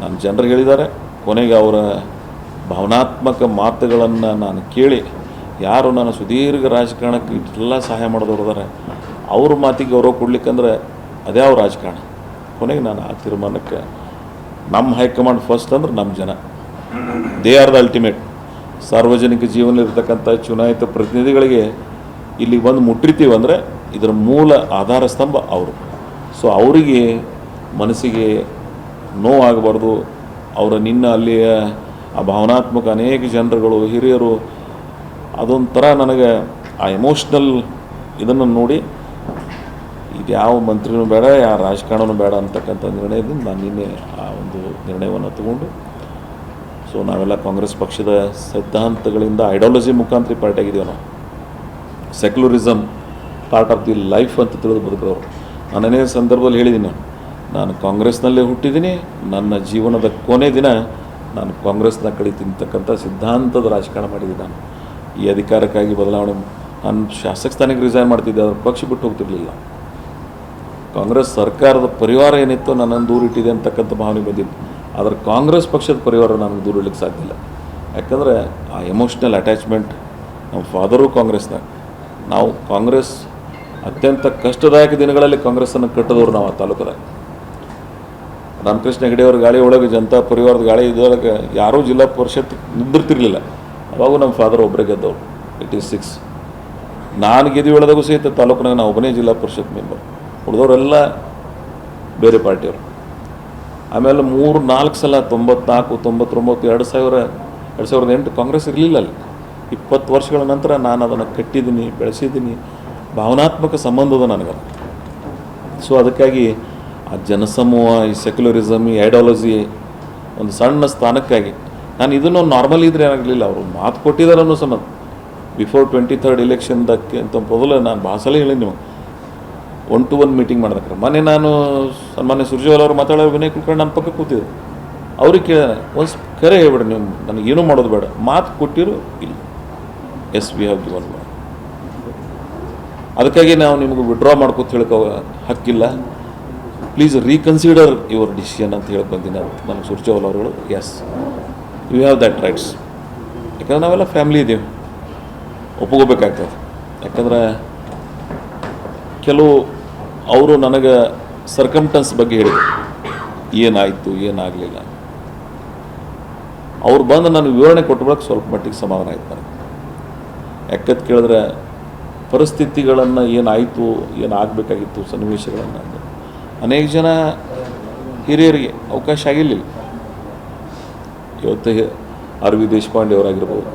ನಾನು ಜನರು ಹೇಳಿದ್ದಾರೆ, ಕೊನೆಗೆ ಅವರ ಭಾವನಾತ್ಮಕ ಮಾತುಗಳನ್ನು ನಾನು ಕೇಳಿ, ಯಾರು ನಾನು ಸುದೀರ್ಘ ರಾಜಕಾರಣಕ್ಕೆ ಇಷ್ಟೆಲ್ಲ ಸಹಾಯ ಮಾಡೋದವ್ರು ಇದ್ದಾರೆ, ಅವ್ರ ಮಾತಿಗೆ ಗೌರವ ಕೊಡ್ಲಿಕ್ಕಂದ್ರೆ ಅದೇ ಅವ್ರ ರಾಜಕಾರಣ. ಕೊನೆಗೆ ನಾನು ಆ ತೀರ್ಮಾನಕ್ಕೆ, ನಮ್ಮ ಹೈಕಮಾಂಡ್ ಫಸ್ಟ್ ಅಂದ್ರೆ ನಮ್ಮ ಜನ, ದೇ ಆರ್ ದ ಅಲ್ಟಿಮೇಟ್. ಸಾರ್ವಜನಿಕ ಜೀವನದಲ್ಲಿರ್ತಕ್ಕಂಥ ಚುನಾಯಿತ ಪ್ರತಿನಿಧಿಗಳಿಗೆ ಇಲ್ಲಿ ಬಂದು ಮುಟ್ಟಿರ್ತೀವಿ ಅಂದರೆ ಇದರ ಮೂಲ ಆಧಾರ ಸ್ತಂಭ ಅವರು. ಸೊ ಅವರಿಗೆ ಮನಸ್ಸಿಗೆ ನೋವಾಗಬಾರ್ದು. ಅವರ ಅಲ್ಲಿಯ ಆ ಭಾವನಾತ್ಮಕ ಅನೇಕ ಜನರುಗಳು, ಹಿರಿಯರು, ಅದೊಂಥರ ನನಗೆ ಆ ಎಮೋಷ್ನಲ್ ಇದನ್ನು ನೋಡಿ ಇದು ಯಾವ ಮಂತ್ರಿನೂ ಬೇಡ, ಯಾವ ರಾಜಕಾರಣನೂ ಬೇಡ ಅಂತಕ್ಕಂಥ ನಿರ್ಣಯದಿಂದ ನಾನು ನಿನ್ನೆ ಆ ಒಂದು ನಿರ್ಣಯವನ್ನು ತಗೊಂಡು, ಸೊ ನಾವೆಲ್ಲ ಕಾಂಗ್ರೆಸ್ ಪಕ್ಷದ ಸಿದ್ಧಾಂತಗಳಿಂದ ಐಡಿಯಾಲಜಿ ಮುಖಾಂತರ ಪಾರ್ಟಿ ಆಗಿದ್ದೀವಿ. ನಾವು secularism part of the life ಅಂತ ತಿಳಿದು ಬದುಕಿದವರು. ನಾನು ಅನೇಕ ಸಂದರ್ಭದಲ್ಲಿ ಹೇಳಿದ್ದೀನಿ, ನಾನು ಕಾಂಗ್ರೆಸ್ನಲ್ಲೇ ಹುಟ್ಟಿದ್ದೀನಿ, ನನ್ನ ಜೀವನದ ಕೊನೆ ದಿನ ನಾನು ಕಾಂಗ್ರೆಸ್ನ ಕಳೀತಿರ್ತಕ್ಕಂಥ ಸಿದ್ಧಾಂತದ ರಾಜಕಾರಣ ಮಾಡಿದ್ದೀನಿ. ನಾನು ಈ ಅಧಿಕಾರಕ್ಕಾಗಿ ಬದಲಾವಣೆ, ನಾನು ಶಾಸಕ ಸ್ಥಾನಕ್ಕೆ ರಿಸೈನ್ ಮಾಡ್ತಿದ್ದೆ, ಅದ್ರ ಪಕ್ಷ ಬಿಟ್ಟು ಹೋಗ್ತಿರ್ಲಿಲ್ಲ. ಕಾಂಗ್ರೆಸ್ ಸರ್ಕಾರದ ಪರಿವಾರ ಏನಿತ್ತು ನನ್ನನ್ನು ದೂರ ಇಟ್ಟಿದೆ ಅಂತಕ್ಕಂಥ ಭಾವನೆ ಬಂದಿದ್ದು. ಆದರೆ ಕಾಂಗ್ರೆಸ್ ಪಕ್ಷದ ಪರಿವಾರ ನನಗೆ ದೂರ ಇಡಲಿಕ್ಕೆ ಸಾಧ್ಯ ಇಲ್ಲ. ಯಾಕಂದರೆ ಆ ಎಮೋಷ್ನಲ್ ಅಟ್ಯಾಚ್ಮೆಂಟ್. ನಮ್ಮ ಫಾದರು ಕಾಂಗ್ರೆಸ್ನಾಗ, ನಾವು ಕಾಂಗ್ರೆಸ್ ಅತ್ಯಂತ ಕಷ್ಟದಾಯಕ ದಿನಗಳಲ್ಲಿ ಕಾಂಗ್ರೆಸ್ಸನ್ನು ಕಟ್ಟಿದವರು ನಾವು ಆ ತಾಲೂಕದಾಗ. ರಾಮಕೃಷ್ಣ ಹೆಗಡೆ ಅವ್ರ ಗಾಳಿ ಒಳಗೆ, ಜನತಾ ಪರಿವಾರದ ಗಾಳಿ ಇದರೊಳಗೆ ಯಾರೂ ಜಿಲ್ಲಾ ಪರಿಷತ್ ನಿಂದಿರ್ತಿರ್ಲಿಲ್ಲ. ಅವಾಗೂ ನಮ್ಮ ಫಾದರ್ ಒಬ್ಬರೇ ಗೆದ್ದವರು. 86 ನಾನು ಗೆದ್ದು ಒಳದಾಗೂ ಸಹಿತ ತಾಲೂಕಿನಾಗ ನಾವು ಒಬ್ಬನೇ ಜಿಲ್ಲಾ ಪರಿಷತ್ ಮೆಂಬರ್. ಉಳಿದವರೆಲ್ಲ ಬೇರೆ ಪಾರ್ಟಿಯವರು. ಆಮೇಲೆ 3-4 ಸಲ 94, 99, 2008 ಕಾಂಗ್ರೆಸ್ ಇರಲಿಲ್ಲ ಅಲ್ಲಿ. 20 ವರ್ಷಗಳ ನಂತರ ನಾನು ಅದನ್ನು ಕಟ್ಟಿದ್ದೀನಿ, ಬೆಳೆಸಿದ್ದೀನಿ, ಭಾವನಾತ್ಮಕ ಸಂಬಂಧದ ನನಗೆ. ಸೊ ಅದಕ್ಕಾಗಿ ಆ ಜನಸಮೂಹ, ಈ ಸೆಕ್ಯುಲರಿಸಮ್, ಈ ಐಡಿಯಾಲಜಿ ಒಂದು ಸಣ್ಣ ಸ್ಥಾನಕ್ಕಾಗಿ ನಾನು ಇದನ್ನು ನಾರ್ಮಲ್ ಇದ್ರೆ ಏನಾಗಲಿಲ್ಲ. ಅವರು ಮಾತು ಕೊಟ್ಟಿದ್ದಾರೆ ಅನ್ನೋ ಸಂಬಂಧ. ಬಿಫೋರ್ 23rd ಎಲೆಕ್ಷನ್ದಕ್ಕೆ ಅಂತ ಮೊದಲು ನಾನು ಭಾಳ ಸಲ ಹೇಳಿ ನೀವು 1-to-1 ಮೀಟಿಂಗ್ ಮಾಡಿದ್ರೆ. ಮೊನ್ನೆ ನಾನು ಸನ್ಮಾನ್ಯ ಸುರ್ಜೇವಾಲ ಅವರು ಮಾತಾಡೋರು, ವಿನಯ್ ಕುಲಕರ್ಣಿ ನನ್ನ ಪಕ್ಕ ಕೂತಿದ್ರು. ಅವ್ರಿಗೆ ಕೇಳಿದೆ, ಒಂದು ಕರೆ ಹೇಳ್ಬೇಡಿ ನೀವು, ನನಗೇನು ಮಾಡೋದು ಬೇಡ, ಮಾತು ಕೊಟ್ಟಿರು ಇಲ್ಲ. Yes, we have given. ಅದಕ್ಕಾಗಿ ನಾವು ನಿಮಗೆ ವಿಡ್ರಾ ಮಾಡ್ಕೊತ ಹೇಳಕ್ಕೆ ಹಕ್ಕಿಲ್ಲ. ಪ್ಲೀಸ್ ರೀಕನ್ಸಿಡರ್ ಯುವರ್ ಡಿಸಿಷನ್ ಅಂತ ಹೇಳಿ ಬಂದಿನಿ. ನನಗೆ ಸುರ್ಜೇವಾಲ ಅವರುಗಳು, yes you have that rights. ಯಾಕಂದ್ರೆ ನಾವೆಲ್ಲ ಫ್ಯಾಮ್ಲಿ ಇದ್ದೀವಿ, ಒಪ್ಕೋಬೇಕಾಗ್ತದೆ. ಯಾಕಂದ್ರೆ ಕೆಲವು ಅವರು ನನಗೆ ಸರ್ಕಮ್ಟನ್ಸ್ ಬಗ್ಗೆ ಹೇಳಿದರು, ಏನಾಯಿತು ಏನಾಗಲಿಲ್ಲ. ಅವ್ರು ಬಂದು ನನಗೆ ವಿವರಣೆ ಕೊಟ್ಟಬಳಕ್ಕೆ ಸ್ವಲ್ಪ ಮಟ್ಟಿಗೆ ಸಮಾಧಾನ ಆಯ್ತು ನನಗೆ. ಯಾಕಂತ ಕೇಳಿದ್ರೆ ಪರಿಸ್ಥಿತಿಗಳನ್ನು ಏನಾಯಿತು, ಏನಾಗಬೇಕಾಗಿತ್ತು, ಸನ್ನಿವೇಶಗಳನ್ನು ಅನೇಕ ಜನ ಹಿರಿಯರಿಗೆ ಅವಕಾಶ ಆಗಿರಲಿಲ್ಲ. ಇವತ್ತು ಆರ್ ವಿ ದೇಶಪಾಂಡೆ ಅವರಾಗಿರ್ಬೋದು,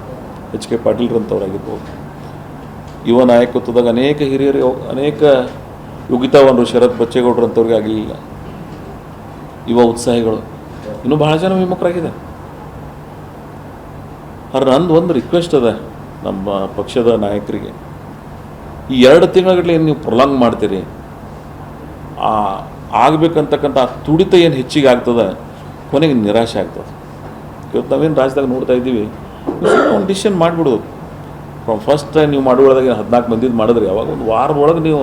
ಎಚ್ ಕೆ ಪಾಟೀಲ್ರಂಥವ್ರಾಗಿರ್ಬೋದು, ಯುವ ನಾಯಕತ್ವದಾಗ ಅನೇಕ ಹಿರಿಯರು, ಅನೇಕ ಯೋಗಿತಾವಂದರು, ಶರತ್ ಬಚ್ಚೇಗೌಡರಂಥವ್ರಿಗೆ ಆಗಲಿಲ್ಲ. ಯುವ ಉತ್ಸಾಹಿಗಳು ಇನ್ನೂ ಭಾಳ ಜನ ವಿಮುಖರಾಗಿದೆ. ಆದ್ರೆ ನಂದು ಒಂದು ರಿಕ್ವೆಸ್ಟ್ ಅದ ನಮ್ಮ ಪಕ್ಷದ ನಾಯಕರಿಗೆ, ಈ 2 ತಿಂಗಳಗಟ್ಟಲೆ ಏನು ನೀವು ಪ್ರೊಲಾಂಗ್ ಮಾಡ್ತೀರಿ, ಆಗಬೇಕಂತಕ್ಕಂಥ ಆ ತುಡಿತ ಏನು ಹೆಚ್ಚಿಗೆ ಆಗ್ತದೆ, ಕೊನೆಗೆ ನಿರಾಶೆ ಆಗ್ತದೆ. ಇವತ್ತು ನಾವೇನು ರಾಜ್ಯದಾಗ ನೋಡ್ತಾ ಇದ್ದೀವಿ, ಒಂದು ಡಿಸಿಷನ್ ಮಾಡಿಬಿಡೋದು. ಫ್ರಮ್ ಫಸ್ಟ್ ಟೈಮ್ ನೀವು ಮಾಡುವಾಗ 14 ಮಂದಿದ್ದು ಮಾಡಿದ್ರಿ, ಅವಾಗ ಒಂದು ವಾರದೊಳಗೆ ನೀವು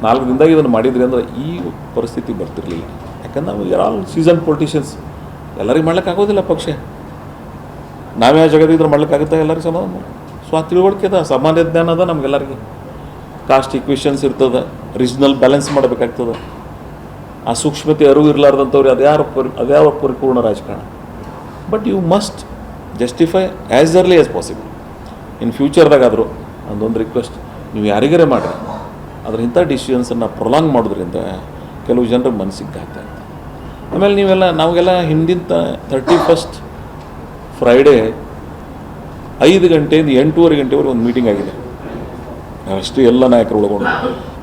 4 ದಿನದಾಗ ಇದನ್ನು ಮಾಡಿದ್ರಿ ಅಂದ್ರೆ ಈ ಪರಿಸ್ಥಿತಿ ಬರ್ತಿರ್ಲಿಲ್ಲ. ಯಾಕಂದ್ರೆ ನಾವು ಆಲ್ ಸೀಸನ್ ಪೊಲಿಟಿಷಿಯನ್ಸ್, ಎಲ್ಲರಿಗೆ ಮಾಡ್ಲಿಕ್ಕಾಗೋದಿಲ್ಲ ಪಕ್ಷ. ನಾವೇ ಜಗತ್ತಿದ್ರೆ ಮಾಡ್ಲಿಕ್ಕಾಗುತ್ತೆ ಎಲ್ಲರಿಗೂ ಸಮಾಧಾನ. ಸೊ ಆ ತಿಳುವಳಿಕೆ ಅದ, ಸಾಮಾನ್ಯ ಜ್ಞಾನ ಅದ ನಮಗೆಲ್ಲರಿಗೆ. ಕಾಸ್ಟ್ ಇಕ್ವೇಷನ್ಸ್ ಇರ್ತದೆ, ರೀಜ್ನಲ್ ಬ್ಯಾಲೆನ್ಸ್ ಮಾಡಬೇಕಾಗ್ತದೆ. ಆ ಸೂಕ್ಷ್ಮತೆ ಅರಿವು ಇರಲಾರ್ದಂಥವ್ರು ಅದ್ಯಾವ ಪರಿಪೂರ್ಣ ರಾಜಕಾರಣ. But you must justify as early as possible. In ಫ್ಯೂಚರ್ದಾಗಾದರೂ ಅದೊಂದು ರಿಕ್ವೆಸ್ಟ್, ನೀವು ಯಾರಿಗಾರೆ ಮಾಡಿರಿ, ಅದ್ರ ಇಂಥ ಡಿಸಿಷನ್ಸನ್ನು ಪ್ರೊಲಾಂಗ್ ಮಾಡೋದ್ರಿಂದ ಕೆಲವು ಜನರ ಮನಸ್ಸಿಗೆ ಘಾತ ಆಗ್ತದೆ. ಆಮೇಲೆ ನೀವೆಲ್ಲ ನಾವೆಲ್ಲ ಹಿಂದಿನ 31st ಫ್ರೈಡೇ 5 ಗಂಟೆಯಿಂದ 8:30 ಗಂಟೆವರೆಗೆ ಒಂದು ಮೀಟಿಂಗ್ ಆಗಿದೆ. ಅಷ್ಟು ಎಲ್ಲ ನಾಯಕರು ಒಳಗೊಂಡು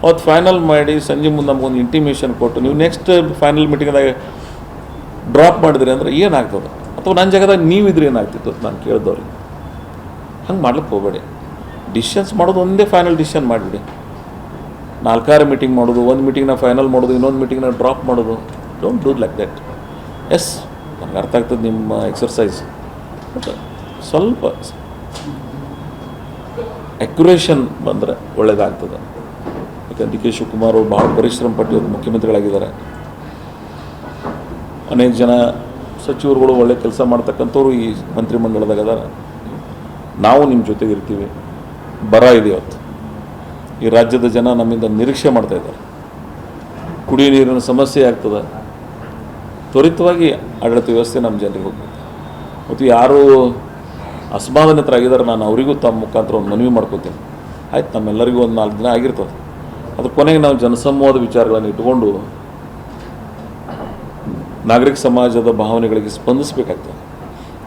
ಅವತ್ತು ಫೈನಲ್ ಮಾಡಿ ಸಂಜೆ ಮುಂದೆ ನಮಗೊಂದು ಇಂಟಿಮೇಷನ್ ಕೊಟ್ಟು, ನೀವು ನೆಕ್ಸ್ಟ್ ಫೈನಲ್ ಮೀಟಿಂಗ್ದಾಗ ಡ್ರಾಪ್ ಮಾಡಿದ್ರಿ ಅಂದರೆ ಏನಾಗ್ತದೆ, ಅಥವಾ ನನ್ನ ಜಾಗದಾಗ ನೀವಿದ್ರೆ ಏನಾಗ್ತಿತ್ತು ಅಂತ ನಾನು ಕೇಳಿದವ್ರಿಗೆ. ಹಂಗೆ ಮಾಡ್ಲಿಕ್ಕೆ ಹೋಗಬೇಡಿ. ಡಿಸಿಷನ್ಸ್ ಮಾಡೋದು ಒಂದೇ ಫೈನಲ್ ಡಿಸಿಷನ್ ಮಾಡಿಬಿಡಿ. 4 ಮೀಟಿಂಗ್ ಮಾಡೋದು, ಒಂದು ಮೀಟಿಂಗ್ನ ಫೈನಲ್ ಮಾಡೋದು, ಇನ್ನೊಂದು ಮೀಟಿಂಗ್ನ ಡ್ರಾಪ್ ಮಾಡೋದು, don't do like that. Yes, ನನಗೆ ಅರ್ಥ ಆಗ್ತದೆ ನಿಮ್ಮ ಎಕ್ಸರ್ಸೈಸ್, ಬಟ್ ಸ್ವಲ್ಪ ಅಕ್ಯುರೇಷನ್ ಬಂದರೆ ಒಳ್ಳೆಯದಾಗ್ತದೆ. ಯಾಕಂದ್ರೆ ಡಿ ಕೆ ಶಿವಕುಮಾರ್ ಅವರು ಭಾಳ ಪರಿಶ್ರಮ ಪಟ್ಟು ಇವತ್ತು ಮುಖ್ಯಮಂತ್ರಿಗಳಾಗಿದ್ದಾರೆ. ಅನೇಕ ಜನ ಸಚಿವರುಗಳು ಒಳ್ಳೆ ಕೆಲಸ ಮಾಡ್ತಕ್ಕಂಥವ್ರು ಈ ಮಂತ್ರಿಮಂಡಲದಾಗ ಅದಾರ. ನಾವು ನಿಮ್ಮ ಜೊತೆಗೆ ಇರ್ತೀವಿ. ಬರ ಇದೆ ಇವತ್ತು, ಈ ರಾಜ್ಯದ ಜನ ನಮ್ಮಿಂದ ನಿರೀಕ್ಷೆ ಮಾಡ್ತಾಯಿದ್ದಾರೆ. ಕುಡಿಯೋ ನೀರಿನ ಸಮಸ್ಯೆ ಆಗ್ತದೆ. ತ್ವರಿತವಾಗಿ ಆಡಳಿತ ವ್ಯವಸ್ಥೆ ನಮ್ಮ ಜನರಿಗೆ ಹೋಗ್ಬೇಕು. ಮತ್ತು ಯಾರು ಅಸಮಾಧಾನಿತರಾಗಿದ್ದಾರೆ, ನಾನು ಅವರಿಗೂ ತಮ್ಮ ಮುಖಾಂತರ ಒಂದು ಮನವಿ ಮಾಡ್ಕೋತೀನಿ. ಆಯ್ತು, ನಮ್ಮೆಲ್ಲರಿಗೂ ಒಂದು 4 ದಿನ ಆಗಿರ್ತದೆ. ಅದ್ರ ಕೊನೆಗೆ ನಾವು ಜನಸಂವಾದ ವಿಚಾರಗಳನ್ನು ಇಟ್ಕೊಂಡು ನಾಗರಿಕ ಸಮಾಜದ ಭಾವನೆಗಳಿಗೆ ಸ್ಪಂದಿಸಬೇಕಾಗ್ತದೆ.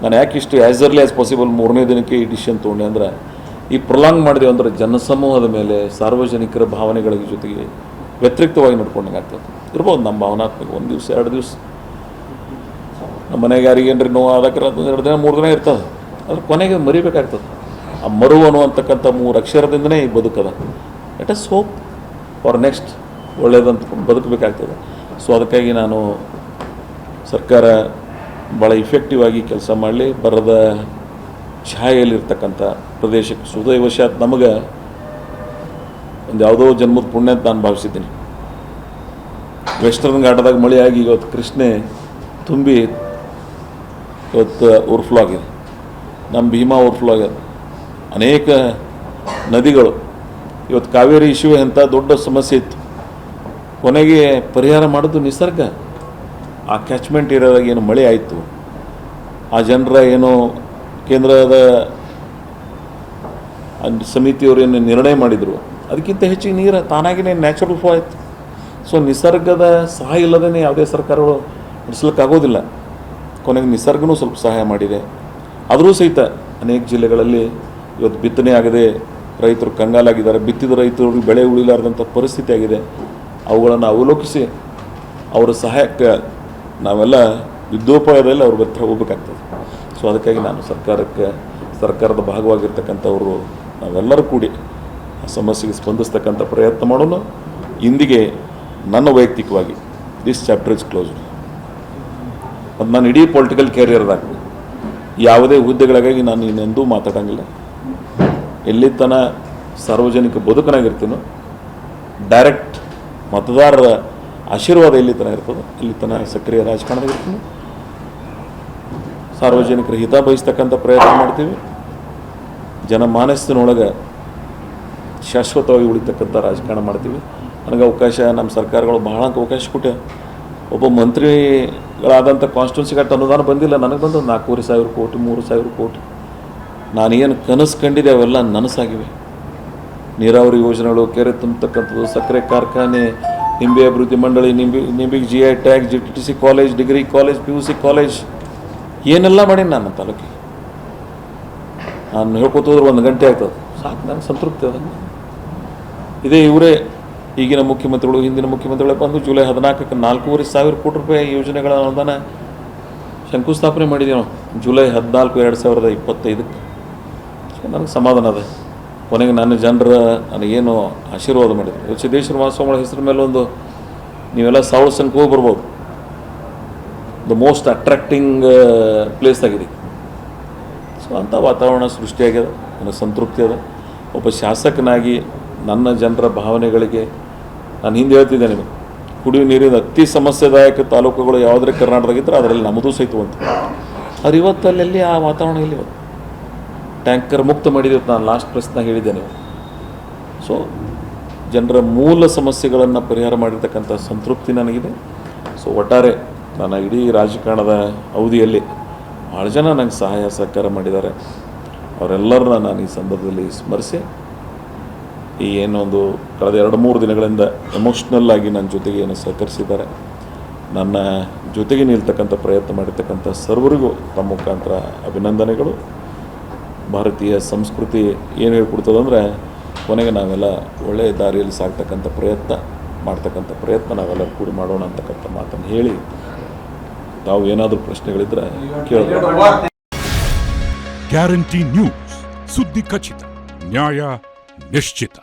ನಾನು ಯಾಕೆ ಇಷ್ಟು ಆ್ಯಸ್ ಅರ್ಲಿ ಆ್ಯಸ್ ಪಾಸಿಬಲ್ 3ನೇ ದಿನಕ್ಕೆ ಈ ಡಿಸಿಷನ್ ತೊಗೊಂಡೆ ಅಂದರೆ, ಈ ಪ್ರೊಲಾಂಗ್ ಮಾಡಿದೆವು ಅಂದರೆ ಜನಸಮೂಹದ ಮೇಲೆ ಸಾರ್ವಜನಿಕರ ಭಾವನೆಗಳ ಜೊತೆಗೆ ವ್ಯತಿರಿಕ್ತವಾಗಿ ನಡ್ಕೊಂಡಂಗೆ ಆಗ್ತದೆ. ಇರ್ಬೋದು ನಮ್ಮ ಭಾವನಾತ್ಮಕ 1 ದಿವಸ 2 ದಿವಸ ನಮ್ಮ ಮನೆಗೆ ಯಾರಿಗೇನ್ರಿ ನೋವು ಅದಕ್ಕೆ 2 ದಿನ 3 ದಿನ ಇರ್ತದೆ. ಅದ್ರ ಕೊನೆಗೆ ಮರಿಬೇಕಾಗ್ತದೆ. ಆ ಮರು ಅನ್ನುವಂತಕ್ಕಂಥ 3 ಅಕ್ಷರದಿಂದನೇ ಈ ಬದುಕದ. Let us hope for next ಒಳ್ಳೇದಂತ ಬದುಕಬೇಕಾಗ್ತದೆ. ಸೊ ಅದಕ್ಕಾಗಿ ನಾನು ಸರ್ಕಾರ ಭಾಳ ಇಫೆಕ್ಟಿವ್ ಆಗಿ ಕೆಲಸ ಮಾಡಲಿ. ಬರದ ಛಾಯೆಯಲ್ಲಿರ್ತಕ್ಕಂಥ ಪ್ರದೇಶಕ್ಕೆ ಸುದೈವಶಾತ್ ನಮಗೆ ಒಂದು ಯಾವುದೋ ಜನ್ಮದ ಪುಣ್ಯ ಅಂತ ನಾನು ಭಾವಿಸಿದ್ದೀನಿ. ವೆಸ್ಟರ್ನ್ ಘಾಟದಾಗ ಮಳೆಯಾಗಿ ಇವತ್ತು ಕೃಷ್ಣೆ ತುಂಬಿ ಇವತ್ತು ಓವರ್ಫ್ಲೋ ಆಗಿದೆ. ನಮ್ಮ ಭೀಮಾ ಓವರ್ಫ್ಲೋ ಆಗಿದೆ. ಅನೇಕ ನದಿಗಳು ಇವತ್ತು ಕಾವೇರಿ ಇಶ್ಯೂ ಅಂತ ದೊಡ್ಡ ಸಮಸ್ಯೆ ಇತ್ತು. ಕೊನೆಗೆ ಪರಿಹಾರ ಮಾಡೋದು ನಿಸರ್ಗ. ಆ ಕ್ಯಾಚ್ಮೆಂಟ್ ಏರಿಯಾದಾಗ ಏನು ಮಳೆ ಆಯಿತು, ಆ ಜನರ ಏನು ಕೇಂದ್ರದ ಸಮಿತಿಯವರು ಏನು ನಿರ್ಣಯ ಮಾಡಿದರು, ಅದಕ್ಕಿಂತ ಹೆಚ್ಚಿಗೆ ನೀರು ತಾನಾಗಿನೇ ನ್ಯಾಚುರಲ್ ಫ್ಲೋ ಆಯಿತು. ಸೊ ನಿಸರ್ಗದ ಸಹಾಯ ಇಲ್ಲದೇ ಯಾವುದೇ ಸರ್ಕಾರಗಳು ನಡೆಸಲಿಕ್ಕಾಗೋದಿಲ್ಲ. ಕೊನೆಗೆ ನಿಸರ್ಗನೂ ಸ್ವಲ್ಪ ಸಹಾಯ ಮಾಡಿದೆ. ಆದರೂ ಸಹಿತ ಅನೇಕ ಜಿಲ್ಲೆಗಳಲ್ಲಿ ಇವತ್ತು ಬಿತ್ತನೆ ಆಗದೆ ರೈತರು ಕಂಗಾಲಾಗಿದ್ದಾರೆ. ಬಿತ್ತಿದ ರೈತರಿಗೆ ಬೆಳೆ ಉಳಿಲಾರ್ದಂಥ ಪರಿಸ್ಥಿತಿ ಆಗಿದೆ. ಅವುಗಳನ್ನು ಅವಲೋಕಿಸಿ ಅವರ ಸಹಾಯಕ್ಕೆ ನಾವೆಲ್ಲ ಯುದ್ಧೋಪಾಯದಲ್ಲಿ ಅವ್ರ ಹತ್ರ ಹೋಗ್ಬೇಕಾಗ್ತದೆ. ಸೊ ಅದಕ್ಕಾಗಿ ನಾನು ಸರ್ಕಾರದ ಭಾಗವಾಗಿರ್ತಕ್ಕಂಥವರು ನಾವೆಲ್ಲರೂ ಕೂಡಿ ಆ ಸಮಸ್ಯೆಗೆ ಸ್ಪಂದಿಸ್ತಕ್ಕಂಥ ಪ್ರಯತ್ನ ಮಾಡೋಣ. ಇಂದಿಗೆ ನನ್ನ ವೈಯಕ್ತಿಕವಾಗಿ ದಿಸ್ ಚಾಪ್ಟರ್ ಇಸ್ ಕ್ಲೋಸ್ಡ್. ಮತ್ತು ನಾನು ಇಡೀ ಪೊಲಿಟಿಕಲ್ ಕ್ಯಾರಿಯರ್ದಾಗ ಯಾವುದೇ ಹುದ್ದೆಗಳಿಗಾಗಿ ನಾನು ಇನ್ನೆಂದೂ ಮಾತಾಡೋಂಗಿಲ್ಲ. ಎಲ್ಲಿ ತನ ಸಾರ್ವಜನಿಕ ಬದುಕನಾಗಿರ್ತೀನೋ, ಡೈರೆಕ್ಟ್ ಮತದಾರರ ಆಶೀರ್ವಾದ ಎಲ್ಲಿ ತನ ಇರ್ತದೋ ಅಲ್ಲಿ ತನ ಸಕ್ರಿಯ ರಾಜಕಾರಣದಾಗಿರ್ತೀನಿ. ಸಾರ್ವಜನಿಕರ ಹಿತ ಬಯಸ್ತಕ್ಕಂಥ ಪ್ರಯತ್ನ ಮಾಡ್ತೀವಿ. ಜನಮಾನಸ್ಸಿನೊಳಗೆ ಶಾಶ್ವತವಾಗಿ ಉಳಿತಕ್ಕಂಥ ರಾಜಕಾರಣ ಮಾಡ್ತೀವಿ. ನನಗೆ ಅವಕಾಶ ನಮ್ಮ ಸರ್ಕಾರಗಳು ಬಹಳ ಅವಕಾಶ ಕೊಟ್ಟೆ. ಒಬ್ಬ ಮಂತ್ರಿಗಳಾದಂಥ ಕಾನ್ಸ್ಟಿಟ್ಯೂನ್ಸಿಗಟ್ಟು ಅನುದಾನ ಬಂದಿಲ್ಲ, ನನಗೆ ಬಂದು 4,500 ಕೋಟಿ 3,000 ಕೋಟಿ. ನಾನೇನು ಕನಸು ಕಂಡಿದ್ದೆ ಅವೆಲ್ಲ ನನಸಾಗಿವೆ. ನೀರಾವರಿ ಯೋಜನೆಗಳು, ಕೆರೆ ತುಂಬತಕ್ಕಂಥದ್ದು, ಸಕ್ಕರೆ ಕಾರ್ಖಾನೆ, ನಿಂಬೆ ಅಭಿವೃದ್ಧಿ ಮಂಡಳಿ, ನಿಂಬಿಗೆ GI tag, GTTC college, degree college, PUC college, ಏನೆಲ್ಲ ಮಾಡೀನಿ ನಾನು ತಾಲೂಕಿಗೆ. ನಾನು ಹೇಳ್ಕೊತೋದ್ರೆ 1 ಗಂಟೆ ಆಗ್ತದೆ, ಸಾಕು, ನನಗೆ ಸಂತೃಪ್ತಿ ಅದ. ಇದೇ ಇವರೇ ಈಗಿನ ಮುಖ್ಯಮಂತ್ರಿಗಳು, ಹಿಂದಿನ ಮುಖ್ಯಮಂತ್ರಿಗಳೇ ಬಂದು ಜುಲೈ 14ಕ್ಕೆ 4,500 ಕೋಟಿ ರೂಪಾಯಿ ಯೋಜನೆಗಳ ಅನುದಾನ ಶಂಕುಸ್ಥಾಪನೆ ಮಾಡಿದ್ದೀವಿ ನಾವು. ಜುಲೈ 14, 2025ಕ್ಕೆ. ನನಗೆ ಸಮಾಧಾನ ಅದ. ಕೊನೆಗೆ ನನ್ನ ಜನರ ನನಗೇನು ಆಶೀರ್ವಾದ ಮಾಡಿದ್ರು. ಸಿದ್ದೇಶ್ವರ ಮಹಾಸ್ವಾಮಿಗಳ ಹೆಸರು ಮೇಲೆ ಒಂದು ನೀವೆಲ್ಲ ಸಾವಿರ ಸಂಖ್ಯೆ ಹೋಗಿ ಬರ್ಬೋದು. ದ ಮೋಸ್ಟ್ ಅಟ್ರಾಕ್ಟಿಂಗ್ ಪ್ಲೇಸ್ ಆಗಿದೆ. ಸೊ ಅಂಥ ವಾತಾವರಣ ಸೃಷ್ಟಿಯಾಗ್ಯದ. ನನಗೆ ಸಂತೃಪ್ತಿ ಅದ. ಒಬ್ಬ ಶಾಸಕನಾಗಿ ನನ್ನ ಜನರ ಭಾವನೆಗಳಿಗೆ ನಾನು ಹಿಂದೆ ಹೇಳ್ತಿದ್ದೆ ನಿಮಗೆ, ಕುಡಿಯುವ ನೀರಿನ ಅತಿ ಸಮಸ್ಯೆದಾಯಕ ತಾಲೂಕುಗಳು ಯಾವುದೇ ಕರ್ನಾಟಕದಾಗಿದ್ದರೆ ಅದರಲ್ಲಿ ನಮ್ಮದು ಸಹಿತ ಅಂತ. ಅದು ಇವತ್ತಲ್ಲಿ ಆ ವಾತಾವರಣ ಇಲ್ಲಿ ಇವತ್ತು ಟ್ಯಾಂಕರ್ ಮುಕ್ತ ಮಾಡಿದ್ದೀವಿ ನಾನು ಲಾಸ್ಟ್ ಪ್ರಶ್ನೆ ಹೇಳಿದ್ದೇನೆ. ಸೊ ಜನರ ಮೂಲ ಸಮಸ್ಯೆಗಳನ್ನು ಪರಿಹಾರ ಮಾಡಿರ್ತಕ್ಕಂಥ ಸಂತೃಪ್ತಿ ನನಗಿದೆ. ಸೊ ಒಟ್ಟಾರೆ ನನ್ನ ಇಡೀ ರಾಜಕಾರಣದ ಅವಧಿಯಲ್ಲಿ ಭಾಳ ಜನ ನನಗೆ ಸಹಾಯ ಸಹಕಾರ ಮಾಡಿದ್ದಾರೆ. ಅವರೆಲ್ಲರನ್ನ ನಾನು ಈ ಸಂದರ್ಭದಲ್ಲಿ ಸ್ಮರಿಸಿ, ಈ ಏನೊಂದು ಕಳೆದ 2-3 ದಿನಗಳಿಂದ ಎಮೋಷ್ನಲ್ ಆಗಿ ನನ್ನ ಜೊತೆಗೆ ಏನು ಸಹಕರಿಸಿದ್ದಾರೆ, ನನ್ನ ಜೊತೆಗೆ ನಿಲ್ತಕ್ಕಂಥ ಪ್ರಯತ್ನ ಮಾಡಿರ್ತಕ್ಕಂಥ ಸರ್ವರಿಗೂ ತಮ್ಮ ಮುಖಾಂತರ ಅಭಿನಂದನೆಗಳು. ಭಾರತೀಯ ಸಂಸ್ಕೃತಿ ಏನು ಹೇಳ್ಕೊಡ್ತದಂದರೆ, ಕೊನೆಗೆ ನಾವೆಲ್ಲ ಒಳ್ಳೆಯ ದಾರಿಯಲ್ಲಿ ಸಾಗ್ತಕ್ಕಂಥ ಪ್ರಯತ್ನ ನಾವೆಲ್ಲರೂ ಕೂಡಿ ಮಾಡೋಣ ಅಂತಕ್ಕಂಥ ಮಾತನ್ನು ಹೇಳಿ, ತಾವು ಏನಾದರೂ ಪ್ರಶ್ನೆಗಳಿದ್ದರೆ ಕೇಳೋಣ. ಗ್ಯಾರಂಟಿ ನ್ಯೂಸ್, ಸುದ್ದಿ ಖಚಿತ, ನ್ಯಾಯ ನಿಶ್ಚಿತ.